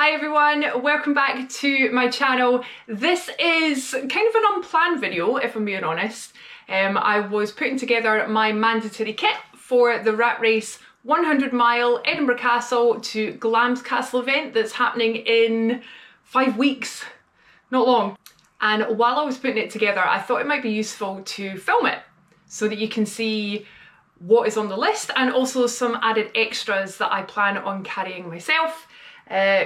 Hi everyone, welcome back to my channel. This is kind of an unplanned video, if I'm being honest. I was putting together my mandatory kit for the RatRace 100 mile Edinburgh Castle to Glamis Castle event that's happening in 5 weeks, not long. And while I was putting it together, I thought it might be useful to film it so that you can see what is on the list and also some added extras that I plan on carrying myself.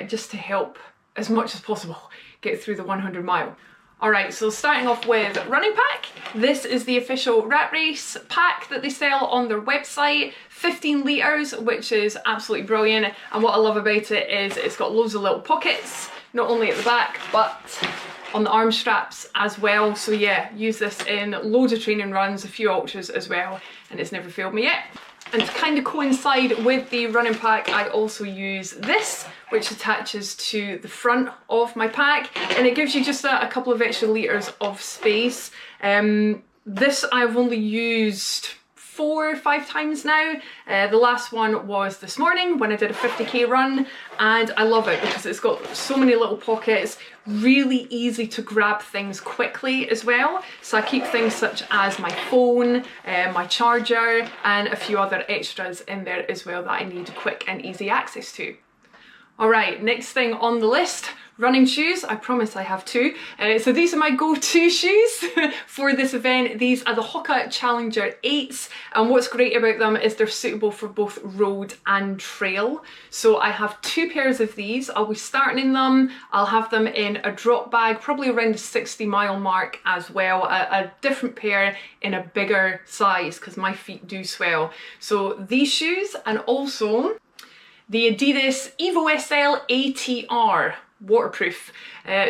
Just to help as much as possible get through the 100 mile. Alright, so starting off with running pack. This is the official RatRace pack that they sell on their website. 15 litres, which is absolutely brilliant. And what I love about it is it's got loads of little pockets, not only at the back, but on the arm straps as well. So yeah, use this in loads of training runs, a few ultras as well, and it's never failed me yet. And to kind of coincide with the running pack, I also use this, which attaches to the front of my pack, and it gives you just a couple of extra litres of space. This I've only used 4 or 5 times now. The last one was this morning when I did a 50k run, and I love it because it's got so many little pockets, really easy to grab things quickly as well. So I keep things such as my phone, my charger, and a few other extras in there as well that I need quick and easy access to. Alright, next thing on the list, running shoes. I promise I have 2. So these are my go-to shoes for this event. These are the Hoka Challenger 8s, and what's great about them is they're suitable for both road and trail. So I have 2 pairs of these. I'll be starting in them. I'll have them in a drop bag, probably around the 60 mile mark as well. A different pair in a bigger size because my feet do swell. So these shoes, and also the Adidas Evo SL ATR. Waterproof.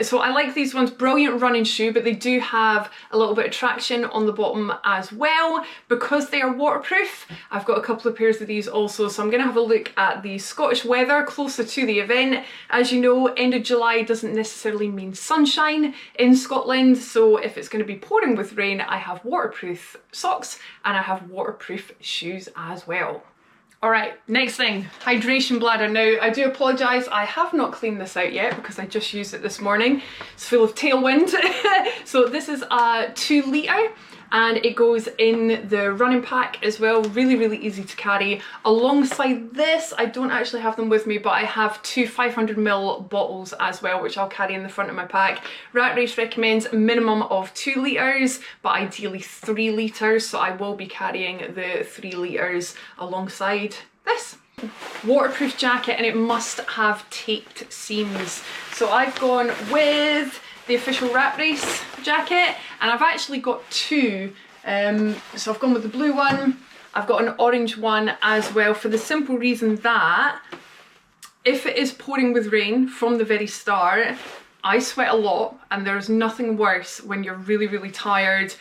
So I like these ones, brilliant running shoe, but they do have a little bit of traction on the bottom as well. Because they are waterproof, I've got a couple of pairs of these also, so I'm going to have a look at the Scottish weather closer to the event. As you know, end of July doesn't necessarily mean sunshine in Scotland, so if it's going to be pouring with rain, I have waterproof socks and I have waterproof shoes as well. Alright, next thing, hydration bladder. Now, I do apologise, I have not cleaned this out yet because I just used it this morning. It's full of tailwind. So this is a 2 litre and it goes in the running pack as well. Really, really easy to carry. Alongside this, I don't actually have them with me, but I have 2 500ml bottles as well, which I'll carry in the front of my pack. RatRace recommends a minimum of 2 litres, but ideally 3 litres, so I will be carrying the 3 litres alongside this. Waterproof jacket, and it must have taped seams. So I've gone with the official RatRace jacket, and I've actually got 2. So I've gone with the blue one, I've got an orange one as well, for the simple reason that if it is pouring with rain from the very start, I sweat a lot, and there's nothing worse when you're really, really tired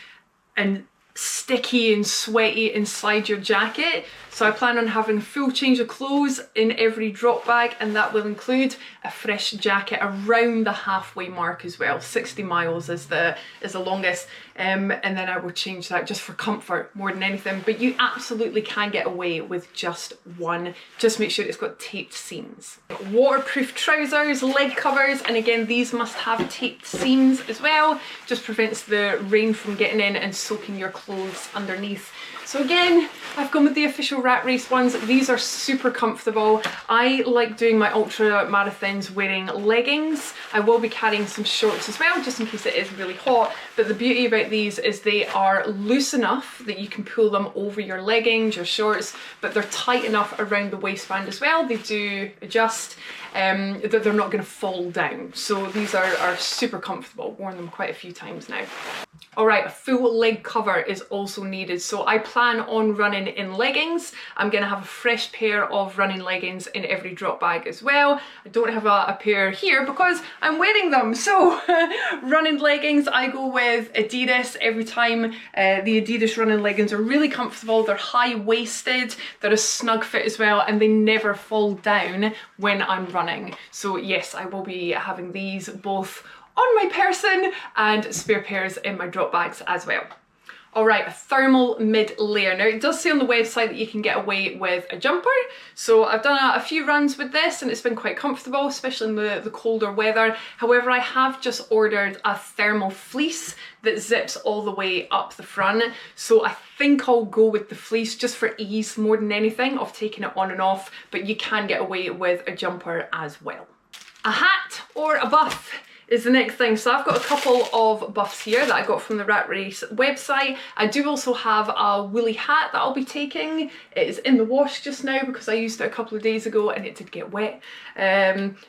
and sticky and sweaty inside your jacket. So I plan on having a full change of clothes in every drop bag, and that will include a fresh jacket around the halfway mark as well. 60 miles is the longest, and then I will change that just for comfort more than anything. But you absolutely can get away with just one. Just make sure it's got taped seams. Waterproof trousers, leg covers, and again these must have taped seams as well. Just prevents the rain from getting in and soaking your clothes underneath. So again, I've gone with the official RatRace ones. These are super comfortable. I like doing my ultra marathons wearing leggings. I will be carrying some shorts as well, just in case it is really hot. But the beauty about these is they are loose enough that you can pull them over your leggings, your shorts, but they're tight enough around the waistband as well. They do adjust, that they're not going to fall down. So these are super comfortable. Worn them quite a few times now. Alright, a full leg cover is also needed. So I plan on running in leggings. I'm going to have a fresh pair of running leggings in every drop bag as well. I don't have a pair here because I'm wearing them. So running leggings, I go with Adidas every time. The Adidas running leggings are really comfortable. They're high-waisted, they're a snug fit as well, and they never fall down when I'm running. So yes, I will be having these both on my person and spare pairs in my drop bags as well. All right, a thermal mid layer. Now it does say on the website that you can get away with a jumper. So I've done a few runs with this and it's been quite comfortable, especially in the colder weather. However, I have just ordered a thermal fleece that zips all the way up the front. So I think I'll go with the fleece just for ease more than anything of taking it on and off, but you can get away with a jumper as well. A hat or a buff is the next thing. So I've got a couple of buffs here that I got from the RatRace website. I do also have a woolly hat that I'll be taking. It is in the wash just now because I used it a couple of days ago and it did get wet.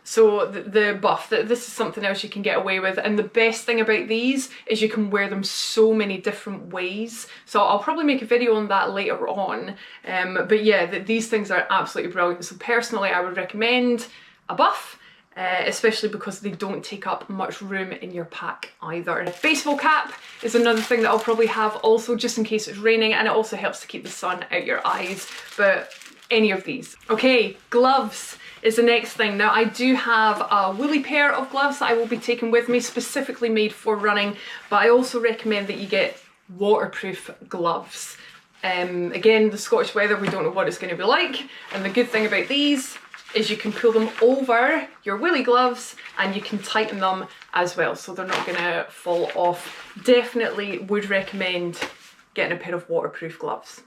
So the buff, this is something else you can get away with, and the best thing about these is you can wear them so many different ways. So I'll probably make a video on that later on. But yeah, these things are absolutely brilliant. So personally I would recommend a buff. Especially because they don't take up much room in your pack either. Baseball cap is another thing that I'll probably have also just in case it's raining, and it also helps to keep the sun out your eyes, but any of these. Okay, gloves is the next thing. Now I do have a woolly pair of gloves that I will be taking with me, specifically made for running, but I also recommend that you get waterproof gloves. Again, the Scottish weather, we don't know what it's going to be like, and the good thing about these is you can pull them over your woolly gloves and you can tighten them as well, so they're not gonna fall off. Definitely would recommend getting a pair of waterproof gloves.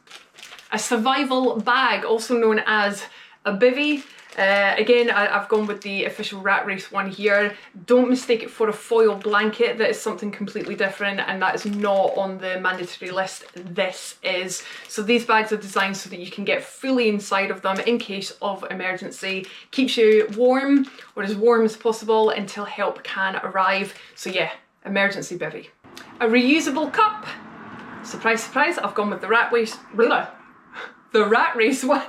A survival bag, also known as a bivvy. Again, I've gone with the official RatRace one here. Don't mistake it for a foil blanket. That is something completely different, and that is not on the mandatory list. This is. So these bags are designed so that you can get fully inside of them in case of emergency. Keeps you warm, or as warm as possible, until help can arrive. So yeah, emergency bivvy. A reusable cup. Surprise, surprise, I've gone with the RatRace one.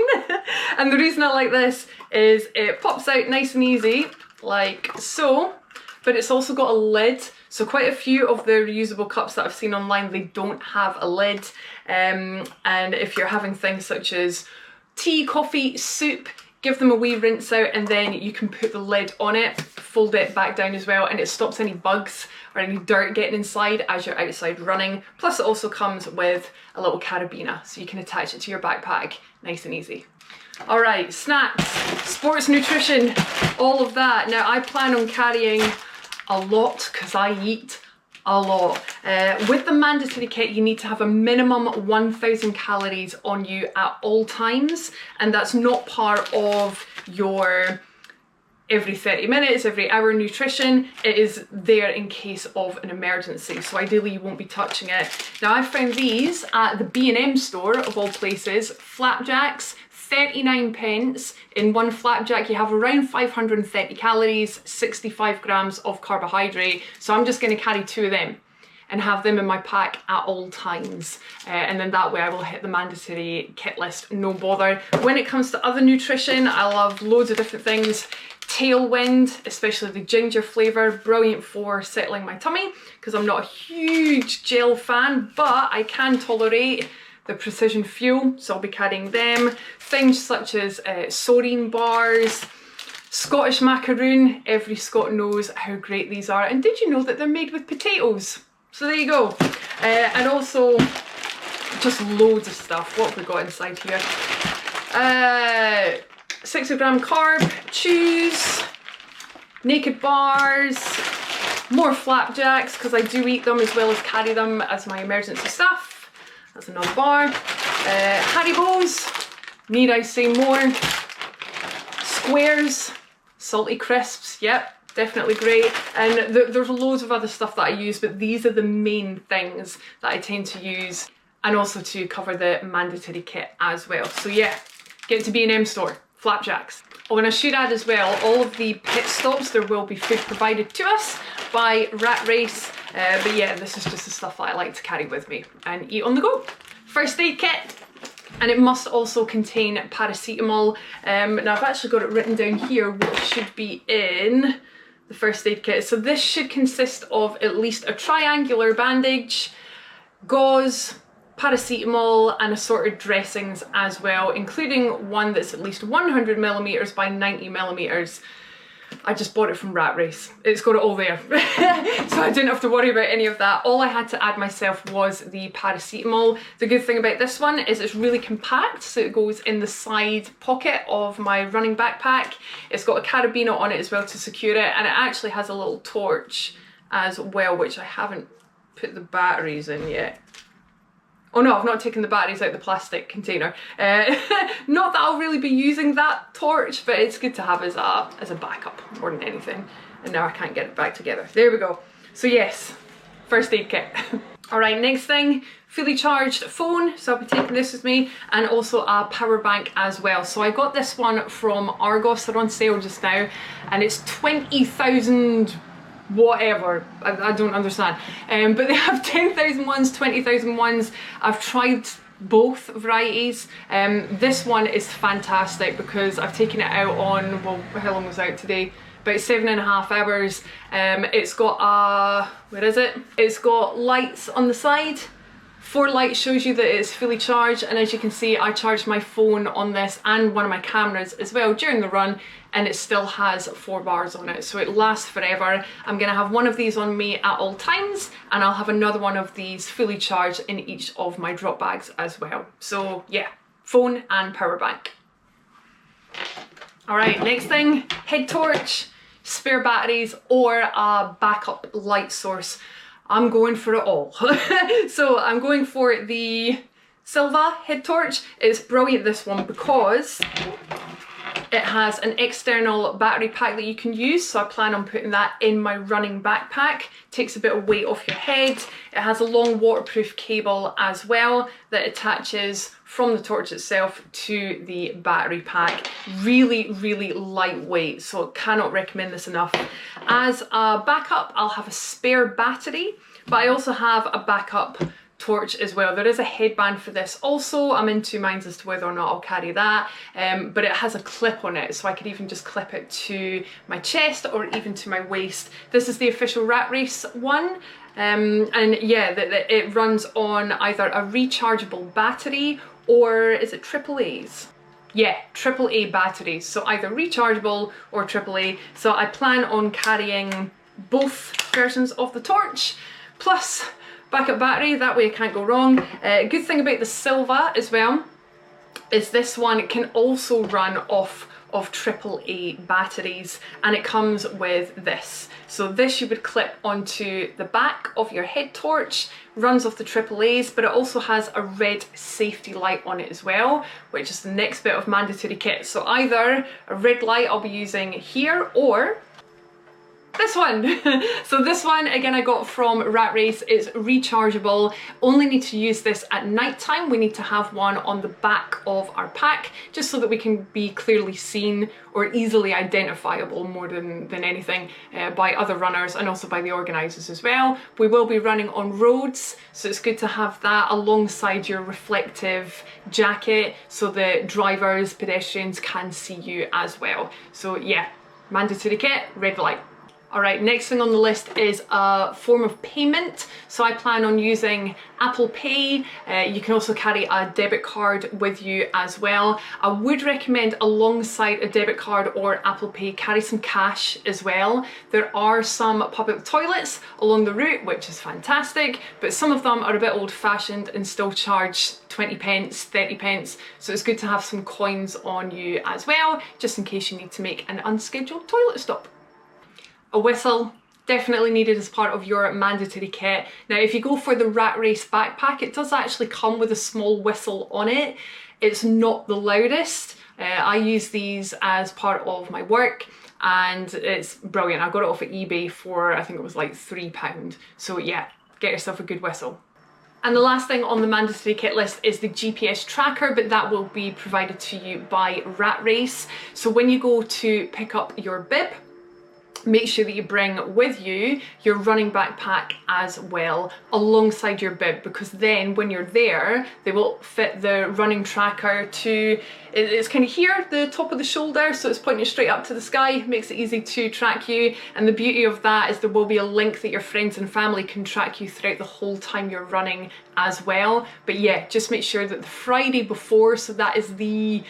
And the reason I like this is it pops out nice and easy, like so, but it's also got a lid. So quite a few of the reusable cups that I've seen online, they don't have a lid. And if you're having things such as tea, coffee, soup, give them a wee rinse out, and then you can put the lid on it, fold it back down as well, and it stops any bugs or any dirt getting inside as you're outside running. Plus it also comes with a little carabiner, so you can attach it to your backpack, nice and easy. All right, snacks, sports nutrition, all of that. Now I plan on carrying a lot because I eat a lot. With the mandatory kit, you need to have a minimum 1,000 calories on you at all times, and that's not part of your every 30 minutes, every hour nutrition. It is there in case of an emergency, so ideally you won't be touching it. Now I found these at the B&M store of all places, flapjacks, 39p. In one flapjack you have around 530 calories, 65 grams of carbohydrate, so I'm just going to carry 2 of them and have them in my pack at all times, and then that way I will hit the mandatory kit list, no bother. When it comes to other nutrition, I love loads of different things. Tailwind, especially the ginger flavour, brilliant for settling my tummy because I'm not a huge gel fan, but I can tolerate the precision fuel, so I'll be carrying them. Things such as Soreen bars, Scottish macaroon. Every Scot knows how great these are, and did you know that they're made with potatoes? So there you go. And also just loads of stuff. What have we got inside here? 60-gram carb chews, naked bars, more flapjacks because I do eat them as well as carry them as my emergency stuff. That's another bar. Haribos, need I say more? Squares, salty crisps, yep, definitely great. And there's loads of other stuff that I use, but these are the main things that I tend to use, and also to cover the mandatory kit as well. So yeah, get to B&M store, flapjacks. Oh, and I should add as well, all of the pit stops, there will be food provided to us by RatRace. But yeah, this is just the stuff that I like to carry with me and eat on the go. First aid kit, and it must also contain paracetamol. Now I've actually got it written down here what should be in the first aid kit. So this should consist of at least a triangular bandage, gauze, paracetamol, and assorted dressings as well, including one that's at least 100mm by 90mm. I just bought it from RatRace. It's got it all there. So I didn't have to worry about any of that. All I had to add myself was the paracetamol. The good thing about this one is it's really compact, so it goes in the side pocket of my running backpack. It's got a carabiner on it as well to secure it, and it actually has a little torch as well, which I haven't put the batteries in yet. Oh no, I've not taken the batteries out of the plastic container. Not that I'll really be using that torch, but it's good to have as a backup more than anything. And now I can't get it back together. There we go. So yes, first aid kit. All right, next thing, fully charged phone. So I'll be taking this with me, and also a power bank as well. So I got this one from Argos. They're on sale just now, and it's 20,000 whatever, I don't understand, but they have 10,000 ones, 20,000 ones. I've tried both varieties. This one is fantastic because I've taken it out on, well, how long was it out today? About 7.5 hours. It's got a, where is it? It's got lights on the side. 4 lights shows you that it's fully charged, and as you can see, I charged my phone on this and one of my cameras as well during the run, and it still has 4 bars on it, so it lasts forever. I'm gonna have one of these on me at all times, and I'll have another one of these fully charged in each of my drop bags as well. So yeah, phone and power bank. All right, next thing, head torch, spare batteries, or a backup light source. I'm going for it all. So I'm going for the Silva head torch. It's brilliant, this one, because it has an external battery pack that you can use, so I plan on putting that in my running backpack. Takes a bit of weight off your head. It has a long waterproof cable as well that attaches from the torch itself to the battery pack. Really, really lightweight, so cannot recommend this enough. As a backup, I'll have a spare battery, but I also have a backup torch as well. There is a headband for this also. I'm in two minds as to whether or not I'll carry that, but it has a clip on it, so I could even just clip it to my chest or even to my waist. This is the official RatRace one, and yeah, it runs on either a rechargeable battery, or is it AAA's? Yeah, AAA batteries, so either rechargeable or AAA. So I plan on carrying both versions of the torch, plus backup battery, that way I can't go wrong. Good thing about the Silva as well is this one can also run off of AAA batteries, and it comes with this. So this you would clip onto the back of your head torch, runs off the AAAs, but it also has a red safety light on it as well, which is the next bit of mandatory kit. So either a red light I'll be using here, or this one. So this one, again, I got from RatRace. It's rechargeable. Only need to use this at night time. We need to have one on the back of our pack, just so that we can be clearly seen or easily identifiable more than anything by other runners, and also by the organisers as well. We will be running on roads, so it's good to have that alongside your reflective jacket so that drivers, pedestrians can see you as well. So yeah, mandatory kit, red light. All right, next thing on the list is a form of payment. So I plan on using Apple Pay. You can also carry a debit card with you as well. I would recommend alongside a debit card or Apple Pay, carry some cash as well. There are some public toilets along the route, which is fantastic, but some of them are a bit old-fashioned and still charge 20 pence, 30 pence. So it's good to have some coins on you as well, just in case you need to make an unscheduled toilet stop. A whistle, definitely needed as part of your mandatory kit. Now, if you go for the RatRace backpack, it does actually come with a small whistle on it. It's not the loudest. I use these as part of my work, and it's brilliant. I got it off of eBay for, I think it was like £3. So yeah, get yourself a good whistle. And the last thing on the mandatory kit list is the GPS tracker, but that will be provided to you by RatRace. So when you go to pick up your bib, make sure that you bring with you your running backpack as well alongside your bib, because then when you're there, they will fit the running tracker to, it's kind of here, the top of the shoulder, so it's pointing straight up to the sky, makes it easy to track you. And the beauty of that is there will be a link that your friends and family can track you throughout the whole time you're running as well. But yeah, just make sure that the Friday before, so that is the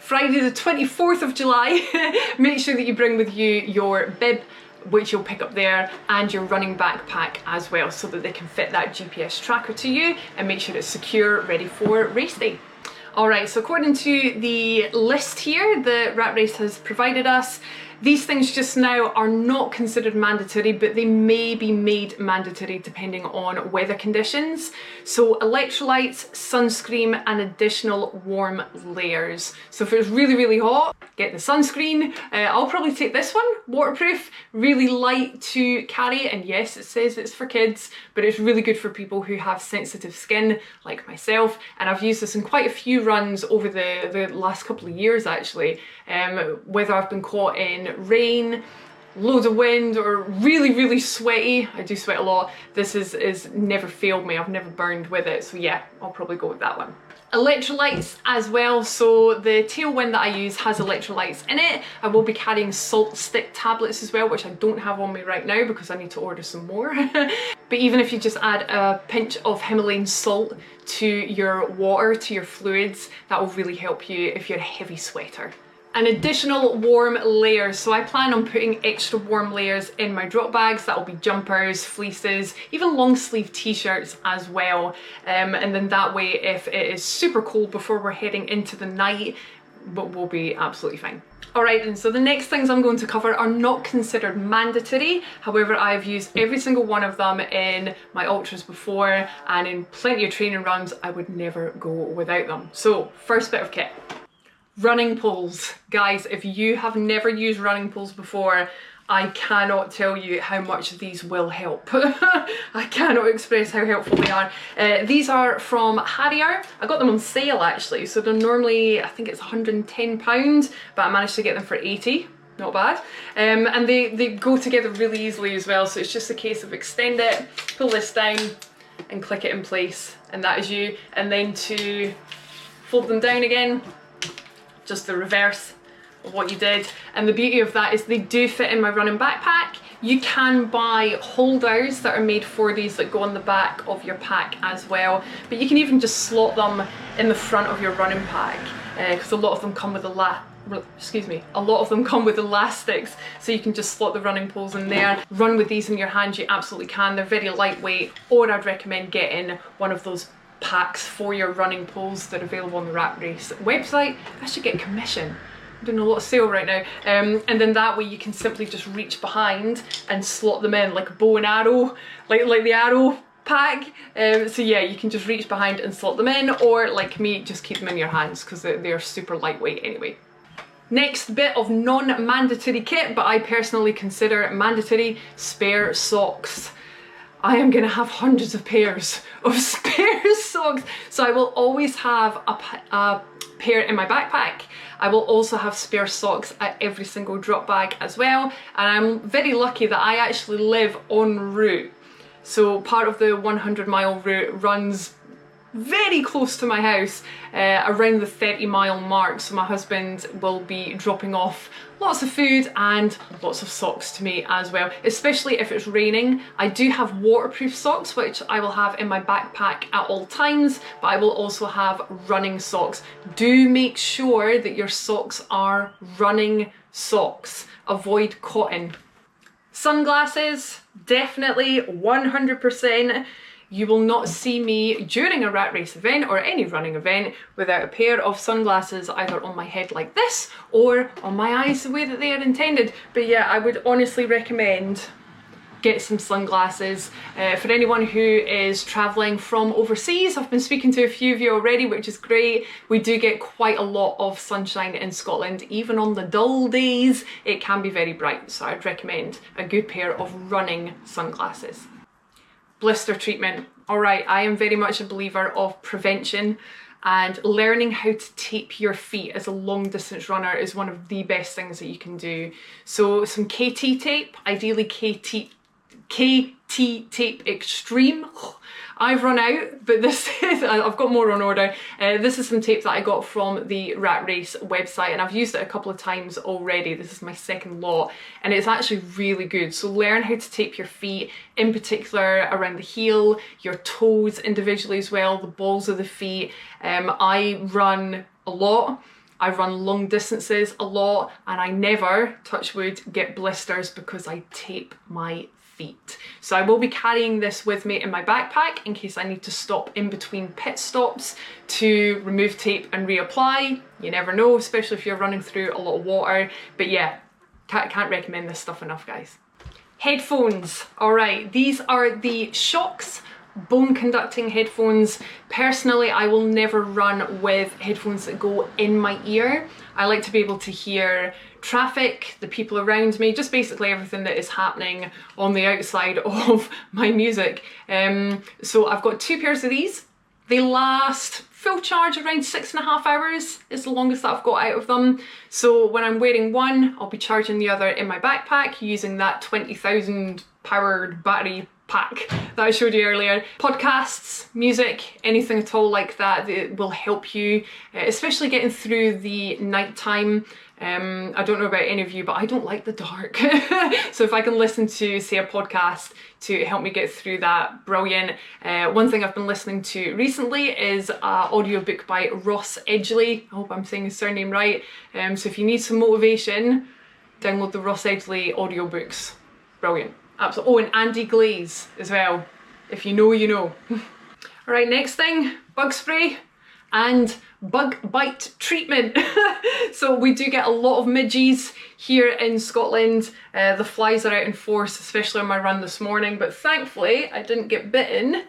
Friday the 24th of July, make sure that you bring with you your bib, which you'll pick up there, and your running backpack as well, so that they can fit that GPS tracker to you and make sure it's secure, ready for race day. Alright, so according to the list here that RatRace has provided us, these things just now are not considered mandatory, but they may be made mandatory depending on weather conditions. So electrolytes, sunscreen, and additional warm layers. So if it's really, really hot, get the sunscreen. I'll probably take this one, waterproof, really light to carry, and yes, it says it's for kids, but it's really good for people who have sensitive skin like myself, and I've used this in quite a few runs over the last couple of years actually, whether I've been caught in rain, loads of wind, or really, really sweaty. I do sweat a lot. This is never failed me. I've never burned with it, so yeah, I'll probably go with that one. Electrolytes as well, so the tailwind that I use has electrolytes in it. I will be carrying salt stick tablets as well, which I don't have on me right now because I need to order some more. But even if you just add a pinch of Himalayan salt to your water, to your fluids, that will really help you if you're a heavy sweater. An additional warm layers, so I plan on putting extra warm layers in my drop bags. That will be jumpers, fleeces, even long sleeve t-shirts as well, and then that way if it is super cold before we're heading into the night, we'll be absolutely fine. Alright, and so the next things I'm going to cover are not considered mandatory. However, I've used every single one of them in my ultras before, and in plenty of training runs I would never go without them. So first bit of kit. Running poles. Guys, if you have never used running poles before, I cannot tell you how much these will help. I cannot express how helpful they are. These are from Harrier. I got them on sale actually, so they're normally, I think it's £110, but I managed to get them for 80. Not bad. And they go together really easily as well, so it's just a case of extend it, pull this down, and click it in place, and that is you. And then to fold them down again, just the reverse of what you did. And the beauty of that is they do fit in my running backpack. You can buy holders that are made for these that go on the back of your pack as well, but you can even just slot them in the front of your running pack, because a lot of them come with elastics, so you can just slot the running poles in there. Run with these in your hand, you absolutely can. They're very lightweight, or I'd recommend getting one of those packs for your running poles that are available on the RatRace website. I should get commission. I'm doing a lot of sale right now. And then that way you can simply just reach behind and slot them in like a bow and arrow, like the arrow pack. So yeah, you can just reach behind and slot them in, or like me, just keep them in your hands because they're super lightweight anyway. Next bit of non-mandatory kit, but I personally consider mandatory: spare socks. I am gonna have hundreds of pairs of spare socks, so I will always have a pair in my backpack. I will also have spare socks at every single drop bag as well, and I'm very lucky that I actually live en route. So part of the 100-mile route runs very close to my house, around the 30-mile mark, so my husband will be dropping off lots of food and lots of socks to me as well, especially if it's raining. I do have waterproof socks which I will have in my backpack at all times, but I will also have running socks. Do make sure that your socks are running socks. Avoid cotton. Sunglasses, definitely 100%. You will not see me during a RatRace event or any running event without a pair of sunglasses either on my head like this or on my eyes the way that they are intended. But yeah, I would honestly recommend get some sunglasses. For anyone who is traveling from overseas, I've been speaking to a few of you already, which is great. We do get quite a lot of sunshine in Scotland. Even on the dull days, it can be very bright, so I'd recommend a good pair of running sunglasses. Blister treatment. Alright, I am very much a believer of prevention, and learning how to tape your feet as a long distance runner is one of the best things that you can do. So some KT tape, ideally KT tape Extreme. I've run out, but this is, I've got more on order. This is some tape that I got from the RatRace website, and I've used it a couple of times already. This is my second lot, and it's actually really good. So learn how to tape your feet, in particular around the heel, your toes individually as well, the balls of the feet. I run a lot, I run long distances a lot, and I never, touch wood, get blisters because I tape my feet. So I will be carrying this with me in my backpack in case I need to stop in between pit stops to remove tape and reapply. You never know, especially if you're running through a lot of water. But yeah, can't recommend this stuff enough, guys. Headphones. All right, these are the Shocks bone conducting headphones. Personally, I will never run with headphones that go in my ear. I like to be able to hear traffic, the people around me, just basically everything that is happening on the outside of my music. So I've got 2 pairs of these. They last full charge around 6.5 hours is the longest that I've got out of them. So when I'm wearing one, I'll be charging the other in my backpack using that 20,000 powered battery pack that I showed you earlier. Podcasts, music, anything at all like that will help you, especially getting through the nighttime. I don't know about any of you, but I don't like the dark. So if I can listen to, say, a podcast to help me get through that, brilliant. One thing I've been listening to recently is an audiobook by Ross Edgley. I hope I'm saying his surname right. So if you need some motivation, download the Ross Edgley audiobooks. Brilliant. Absolutely. Oh, and Andy Glaze as well. If you know, you know. All right, next thing, bug spray and bug bite treatment. So we do get a lot of midges here in Scotland. The flies are out in force, especially on my run this morning, but thankfully I didn't get bitten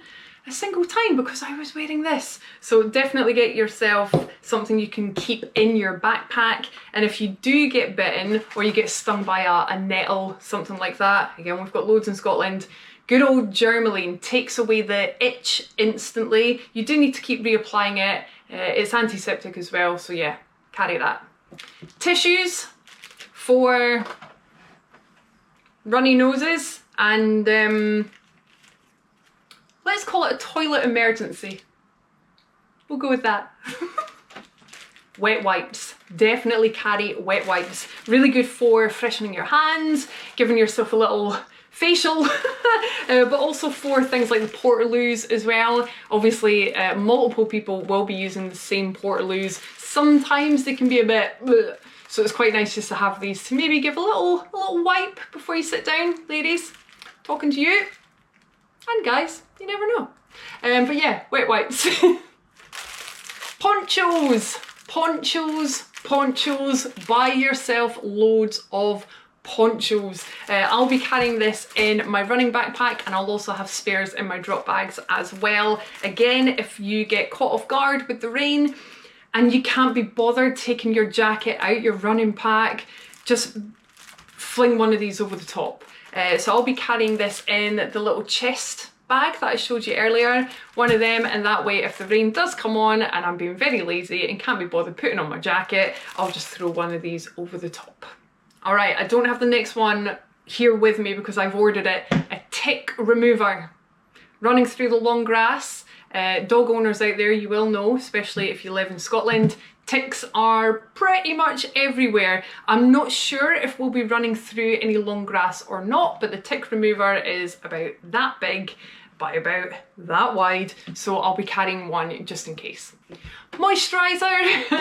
a single time because I was wearing this. So definitely get yourself something you can keep in your backpack. And if you do get bitten or you get stung by a nettle, something like that, again, we've got loads in Scotland, good old Germaline takes away the itch instantly. You do need to keep reapplying it. It's antiseptic as well, so yeah, carry that. Tissues for runny noses and let's call it a toilet emergency. We'll go with that. Wet wipes. Definitely carry wet wipes. Really good for freshening your hands, giving yourself a little facial, but also for things like the portaloos as well. Obviously, multiple people will be using the same portaloos. Sometimes they can be a bit bleh. So it's quite nice just to have these to maybe give a little wipe before you sit down, ladies. Talking to you. And guys, you never know. But yeah, wet wipes. Ponchos, ponchos, ponchos. Buy yourself loads of ponchos. I'll be carrying this in my running backpack, and I'll also have spares in my drop bags as well. Again, if you get caught off guard with the rain and you can't be bothered taking your jacket out, your running pack, just fling one of these over the top. So I'll be carrying this in the little chest bag that I showed you earlier, one of them, and that way if the rain does come on and I'm being very lazy and can't be bothered putting on my jacket, I'll just throw one of these over the top. All right, I don't have the next one here with me because I've ordered it. A tick remover. Running through the long grass, dog owners out there, you will know, especially if you live in Scotland, ticks are pretty much everywhere. I'm not sure if we'll be running through any long grass or not, but the tick remover is about that big by about that wide, so I'll be carrying one just in case. Moisturiser.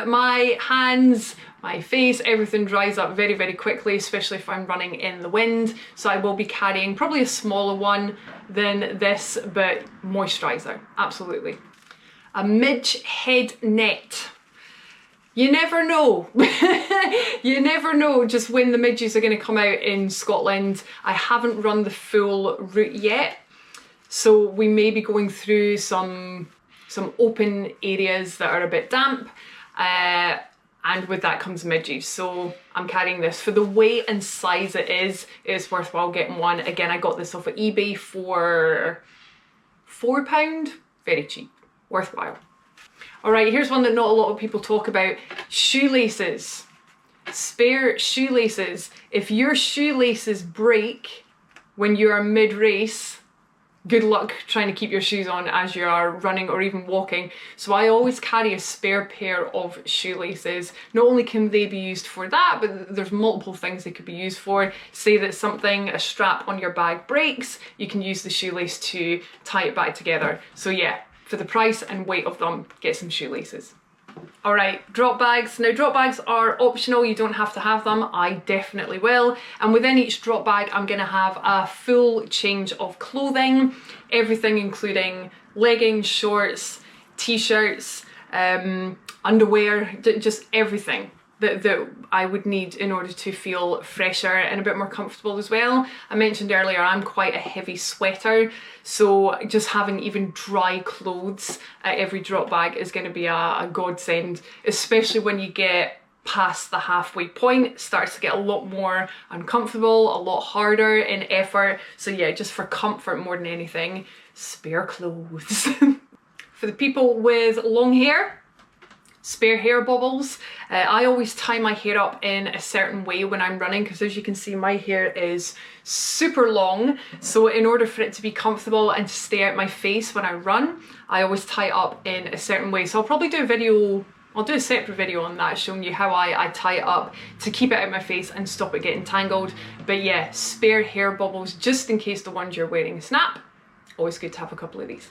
My hands, my face, everything dries up very, very quickly, especially if I'm running in the wind, so I will be carrying probably a smaller one than this, but moisturiser, absolutely. A midge head net. You never know. You never know just when the midges are going to come out in Scotland. I haven't run the full route yet, so we may be going through some open areas that are a bit damp, and with that comes midges. So I'm carrying this. For the weight and size it's worthwhile getting one. Again, I got this off of eBay for £4, very cheap, worthwhile. All right, here's one that not a lot of people talk about. Shoelaces. Spare shoelaces. If your shoelaces break when you are mid-race, good luck trying to keep your shoes on as you are running or even walking. So I always carry a spare pair of shoelaces. Not only can they be used for that, but there's multiple things they could be used for. Say that something, a strap on your bag breaks, you can use the shoelace to tie it back together. So yeah, for the price and weight of them, get some shoelaces. All right, drop bags. Now drop bags are optional, you don't have to have them. I definitely will. And within each drop bag, I'm gonna have a full change of clothing, everything including leggings, shorts, t-shirts, underwear, just everything that I would need in order to feel fresher and a bit more comfortable as well. I mentioned earlier I'm quite a heavy sweater, so just having even dry clothes at every drop bag is going to be a godsend, especially when you get past the halfway point. It starts to get a lot more uncomfortable, a lot harder in effort. So yeah, just for comfort more than anything, spare clothes. For the people with long hair, spare hair bobbles. I always tie my hair up in a certain way when I'm running, because as you can see my hair is super long, so in order for it to be comfortable and to stay out my face when I run, I always tie it up in a certain way. So I'll probably do a video, I'll do a separate video on that showing you how I tie it up to keep it out of my face and stop it getting tangled. But yeah, spare hair bobbles just in case the ones you're wearing snap. Always good to have a couple of these.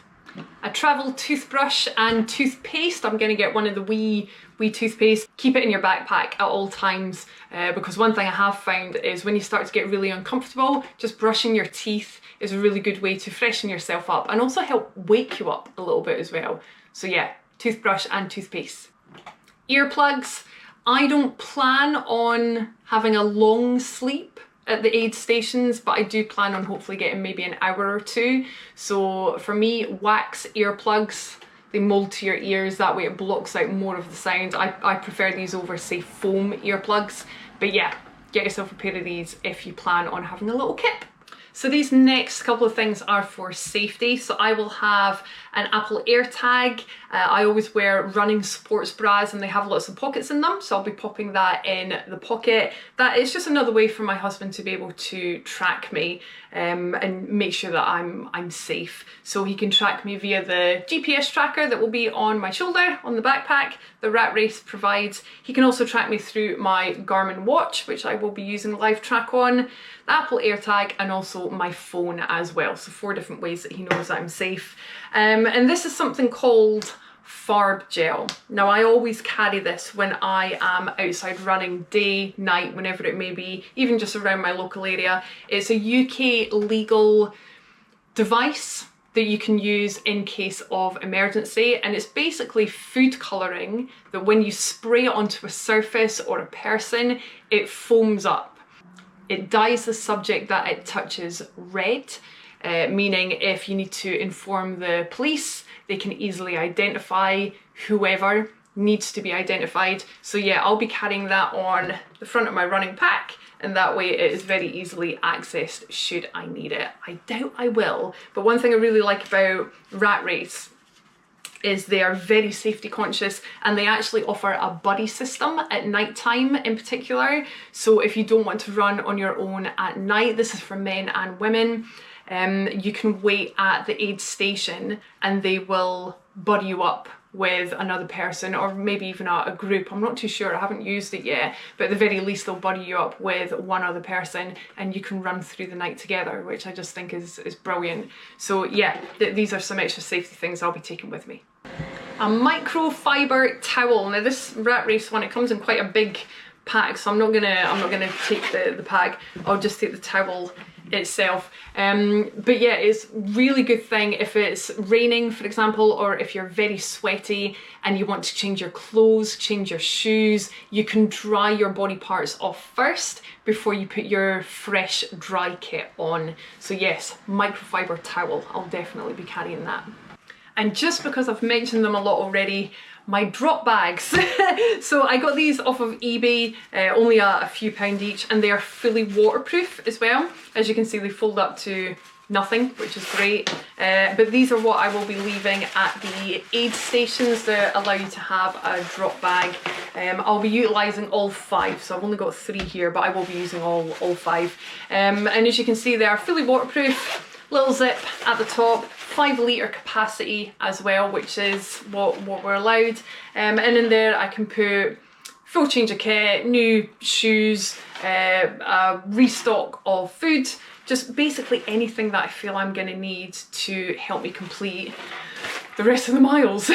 A travel toothbrush and toothpaste. I'm going to get one of the wee toothpaste. Keep it in your backpack at all times, because one thing I have found is when you start to get really uncomfortable, just brushing your teeth is a really good way to freshen yourself up and also help wake you up a little bit as well. So yeah, toothbrush and toothpaste. Earplugs. I don't plan on having a long sleep at the aid stations, but I do plan on hopefully getting maybe an hour or two. So for me, wax earplugs, they mold to your ears, that way it blocks out more of the sound. I prefer these over, say, foam earplugs. But yeah, get yourself a pair of these if you plan on having a little kip. So these next couple of things are for safety. So I will have an Apple AirTag. I always wear running sports bras and they have lots of pockets in them. So I'll be popping that in the pocket. That is just another way for my husband to be able to track me and make sure that I'm safe. So he can track me via the GPS tracker that will be on my shoulder, on the backpack, the RatRace provides. He can also track me through my Garmin watch, which I will be using live track on, the Apple AirTag, and also my phone as well. So 4 different ways that he knows that I'm safe. And this is something called Farb Gel. Now I always carry this when I am outside running, day, night, whenever it may be, even just around my local area. It's a UK legal device that you can use in case of emergency, and it's basically food colouring that when you spray it onto a surface or a person, it foams up. It dyes the subject that it touches red, meaning if you need to inform the police, they can easily identify whoever needs to be identified. So yeah, I'll be carrying that on the front of my running pack, and that way it is very easily accessed should I need it. I doubt I will, but one thing I really like about RatRace is they are very safety conscious, and they actually offer a buddy system at night time in particular. So if you don't want to run on your own at night, this is for men and women, you can wait at the aid station and they will buddy you up with another person, or maybe even a group. I'm not too sure, I haven't used it yet, but at the very least they'll buddy you up with one other person and you can run through the night together, which I just think is brilliant. So yeah, these are some extra safety things I'll be taking with me. A microfiber towel. Now this RatRace one, it comes in quite a big pack, so I'm not gonna take the pack. I'll just take the towel itself. But yeah, it's really good thing if it's raining, for example, or if you're very sweaty and you want to change your clothes, change your shoes, you can dry your body parts off first before you put your fresh dry kit on. So yes, microfiber towel, I'll definitely be carrying that. And just because I've mentioned them a lot already, my drop bags. So I got these off of eBay, only a few pound each, and they are fully waterproof as well. As you can see, they fold up to nothing, which is great. But these are what I will be leaving at the aid stations that allow you to have a drop bag. I'll be utilising all 5, so I've only got 3 here, but I will be using all 5. And as you can see, they are fully waterproof. Little zip at the top, 5 litre capacity as well, which is what we're allowed. And in there I can put full change of kit, new shoes, a restock of food, just basically anything that I feel I'm gonna need to help me complete the rest of the miles.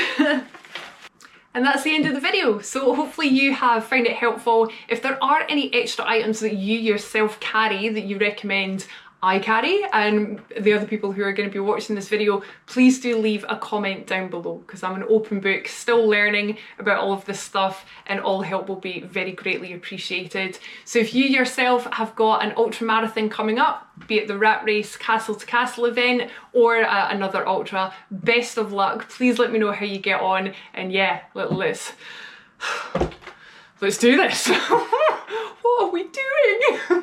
And that's the end of the video. So hopefully you have found it helpful. If there are any extra items that you yourself carry that you recommend I carry and the other people who are going to be watching this video, please do leave a comment down below, because I'm an open book, still learning about all of this stuff, and all help will be very greatly appreciated. So if you yourself have got an ultramarathon coming up, be it the RatRace Castle to Castle event or another ultra, best of luck. Please let me know how you get on, and yeah, let's do this. What are we doing?